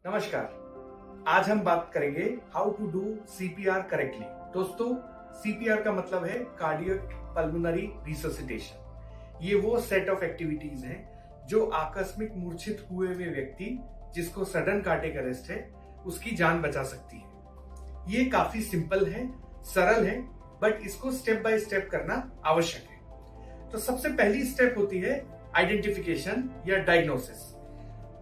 नमस्कार। आज हम बात करेंगे how to do CPR correctly. दोस्तों, सीपीआर का मतलब है कार्डियक पल्मोनरी रिससिटेशन। ये वो सेट ऑफ एक्टिविटीज हैं जो आकस्मिक मूर्छित हुए व्यक्ति जिसको सडन कार्डियक अरेस्ट है उसकी जान बचा सकती है। ये काफी सिंपल है, सरल है, बट इसको स्टेप बाय स्टेप करना आवश्यक है। तो सबसे पहली स्टेप होती है आइडेंटिफिकेशन या डायग्नोसिस।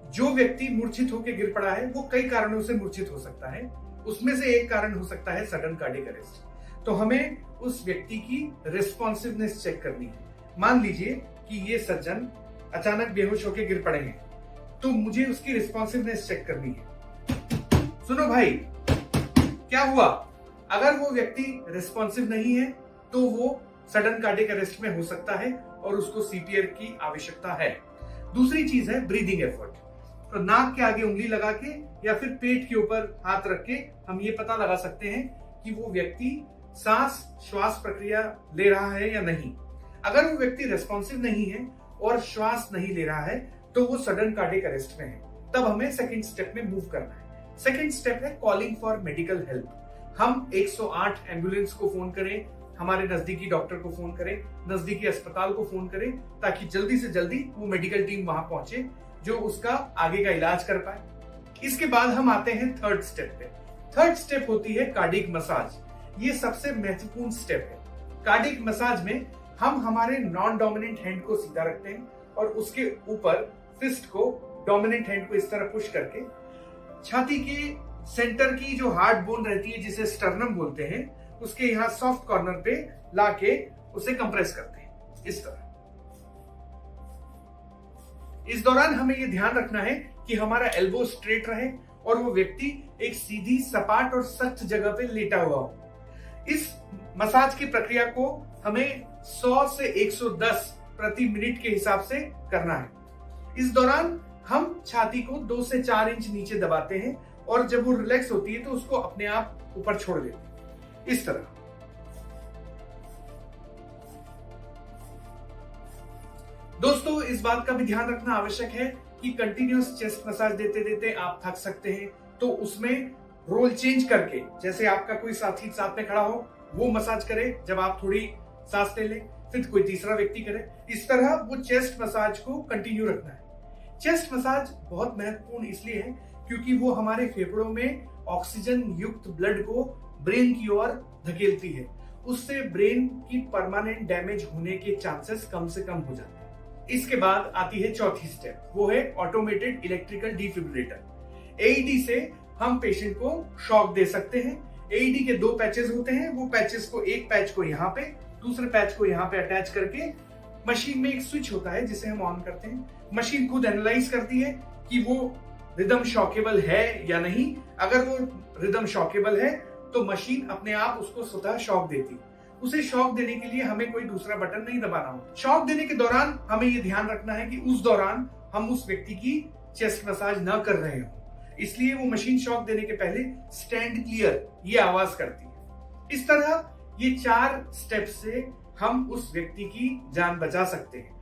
जो व्यक्ति मूर्छित होकर गिर पड़ा है वो कई कारणों से मूर्छित हो सकता है। उसमें से एक कारण हो सकता है सडन कार्डियक अरेस्ट। तो हमें उस व्यक्ति की रिस्पॉन्सिवनेस चेक करनी है। मान लीजिए कि ये सज्जन अचानक बेहोश होकर गिर पड़े हैं, तो मुझे उसकी रिस्पॉन्सिवनेस चेक करनी है। सुनो भाई, क्या हुआ? अगर वो व्यक्ति रिस्पॉन्सिव नहीं है तो वो सडन कार्डियक अरेस्ट में हो सकता है और उसको सीपीआर की आवश्यकता है। दूसरी चीज है ब्रीदिंग एफर्ट। तो नाक के आगे उंगली लगा के या फिर पेट के ऊपर हाथ रख के हम ये पता लगा सकते हैं कि वो व्यक्ति श्वास प्रक्रिया ले रहा है या नहीं। अगर वो व्यक्ति रेस्पॉन्सिव नहीं है और श्वास नहीं ले रहा है तो वो सडन कार्डियक अरेस्ट में है। तब हमें सेकंड स्टेप में मूव करना है। सेकंड स्टेप है कॉलिंग फॉर मेडिकल हेल्प। हम 108 एम्बुलेंस को फोन करें, हमारे नजदीकी डॉक्टर को फोन करें, नजदीकी अस्पताल को फोन करें, ताकि जल्दी से जल्दी वो मेडिकल टीम वहां पहुंचे जो उसका आगे का इलाज कर पाए। इसके बाद हम आते हैं थर्ड स्टेप पे। थर्ड स्टेप होती है कार्डियक मसाज। ये सबसे महत्वपूर्ण स्टेप है। कार्डियक मसाज में हम हमारे नॉन डोमिनेंट हैंड को सीधा रखते हैं और उसके ऊपर फिस्ट को, डोमिनेंट हैंड को इस तरह पुश करके छाती के सेंटर की जो हार्ड बोन रहती है जिसे स्टर्नम बोलते हैं, उसके यहाँ सॉफ्ट कॉर्नर पे लाके उसे कंप्रेस करते हैं इस तरह। इस दौरान हमें यह ध्यान रखना है कि हमारा एल्बो स्ट्रेट रहे और वो व्यक्ति एक सीधी, सपाट और सख्त जगह पे लेटा हुआ हो। इस मसाज की प्रक्रिया को हमें 100 से 110 प्रति मिनट के हिसाब से करना है। इस दौरान हम छाती को 2 से 4 इंच नीचे दबाते हैं और जब वो रिलैक्स होती है तो उसको अपने आप ऊपर छोड़ देते हैं इस तरह। दोस्तों, इस बात का भी ध्यान रखना आवश्यक है कि कंटिन्यूअस चेस्ट मसाज देते देते आप थक सकते हैं, तो उसमें रोल चेंज करके, जैसे आपका कोई साथी साथ में खड़ा हो वो मसाज करे जब आप थोड़ी सांस ले लें, फिर कोई तीसरा व्यक्ति करे। इस तरह वो चेस्ट मसाज को कंटिन्यू रखना है। चेस्ट मसाज बहुत महत्वपूर्ण इसलिए है क्योंकि वो हमारे फेफड़ों में ऑक्सीजन युक्त ब्लड को ब्रेन की ओर धकेलती है। उससे ब्रेन की परमानेंट डैमेज होने के चांसेस कम से कम हो जाते हैं। इसके बाद आती है चौथी स्टेप, वो है ऑटोमेटेड इलेक्ट्रिकल डिफिब्रिलेटर। एईडी से हम पेशेंट को शॉक दे सकते हैं। एईडी के 2 पैचेस होते हैं। वो पैचेस को, एक पैच को यहाँ पे, दूसरे पैच को यहाँ पे अटैच करके मशीन में एक स्विच होता है जिसे हम ऑन करते हैं। मशीन खुद एनालाइज करती है कि वो रिदम शॉकेबल है या नहीं। अगर वो रिदम शॉकेबल है तो मशीन अपने आप उसको स्वतः शॉक देती है। उसे शॉक देने के लिए हमें कोई दूसरा बटन नहीं दबाना हो। शॉक देने के दौरान हमें यह ध्यान रखना है कि उस दौरान हम उस व्यक्ति की चेस्ट मसाज न कर रहे हो। इसलिए वो मशीन शॉक देने के पहले स्टैंड क्लियर ये आवाज करती है। इस तरह ये 4 स्टेप से हम उस व्यक्ति की जान बचा सकते हैं।